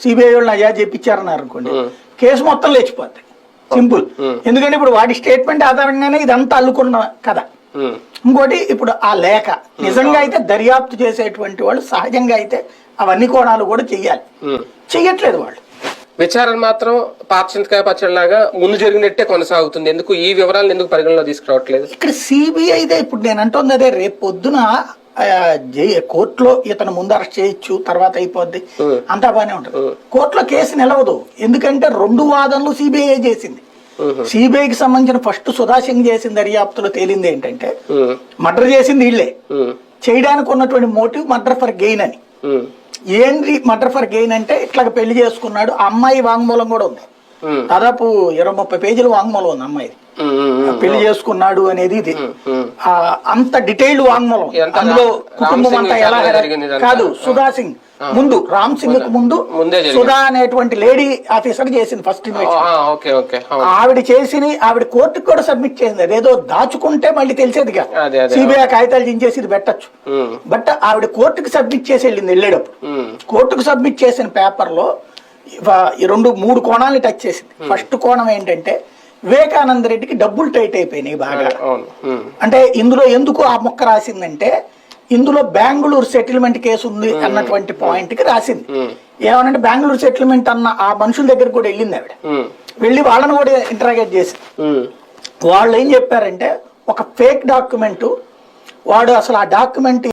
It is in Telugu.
సిబిఐ వాళ్ళు నజాజ్ చేపించారన్నారు అనుకోండి, కేసు మొత్తం లేచిపోతాయి. సింపుల్. ఎందుకంటే ఇప్పుడు వాడి స్టేట్మెంట్ ఆధారంగానే ఇదంతా అల్లుకున్న కదా. ఇంకోటి ఇప్పుడు ఆ లేఖ నిజంగా అయితే దర్యాప్తు చేసేటువంటి వాళ్ళు సహజంగా అయితే అవన్నీ కోణాలు కూడా చెయ్యాలి, చెయ్యట్లేదు వాళ్ళు. విచారణ మాత్రం పార్చింతకాయ పచ్చడిలాగా ముందు జరిగినట్టే కొనసాగుతుంది. ఎందుకు ఈ వివరాలను ఎందుకు పరిగణలో తీసుకురావట్లేదు? ఇక్కడ సిబిఐ అయితే ఇప్పుడు నేను అంటుంది అదే, రేపు పొద్దున కోర్టులో ఇతను ముందు అరెస్ట్ చేయొచ్చు, తర్వాత అయిపోద్ది, అంతా బానే ఉంటుంది. కోర్టులో కేసు నిలవదు. ఎందుకంటే 2 వాదనలు సిబిఐ చేసింది. సిబిఐకి సంబంధించిన ఫస్ట్ సుధా సింగ్ చేసిన దర్యాప్తులో తేలింది ఏంటంటే మర్డర్ చేసింది వీళ్ళే, చేయడానికి ఉన్నటువంటి మోటివ్ మర్డర్ ఫర్ గెయిన్ అని. ఏంటి మర్డర్ ఫర్ గెయిన్ అంటే ఇట్లా పెళ్లి చేసుకున్నాడు. ఆ అమ్మాయి వాంగ్మూలం కూడా ఉంది, దాదాపు 20-30 పేజీలు వాంగ్మూలం ఉంది అమ్మాయిది. పెళ్లి చేసుకున్నాడు అనేది ఇది అంత డీటెయిల్డ్ వాంగ్మూలం. అందులో కుటుంబం అంతా ఎలా కాదు, సుధా సింగ్ ముందు, రామ్ సింగ్ కు ముందు సుధా అనేటువంటి లేడీ ఆఫీసర్ చేసింది ఫస్ట్ ఇన్వెస్టిగేషన్. ఆవిడ చేసి ఆవిడ కోర్టుకు కూడా సబ్మిట్ చేసింది. అదేదో దాచుకుంటే మళ్ళీ తెలిసేదిగా, సిబిఐ కాగితాలు దించేసి ఇది పెట్టచ్చు. బట్ ఆవిడ కోర్టుకు సబ్మిట్ చేసి వెళ్ళింది. వెళ్ళేటప్పుడు కోర్టుకు సబ్మిట్ చేసిన పేపర్ లో 2-3 కోణాలని టచ్ చేసింది. ఫస్ట్ కోణం ఏంటంటే వివేకానంద రెడ్డికి డబ్బులు టైట్ అయిపోయినాయి బాగా. అంటే ఇందులో ఎందుకు ఆ మొక్క రాసిందంటే ఇందులో బెంగళూరు సెటిల్మెంట్ కేసు ఉంది అన్నటువంటి పాయింట్ కి రాసింది. ఏమనంటే బెంగళూరు సెటిల్మెంట్ అన్న ఆ మనుషుల దగ్గర కూడా వెళ్ళింది ఆవిడ. వెళ్ళి వాళ్ళని కూడా ఇంటరాగేట్ చేసింది. వాళ్ళు ఏం చెప్పారంటే ఒక ఫేక్ డాక్యుమెంట్, వాడు అసలు ఆ డాక్యుమెంట్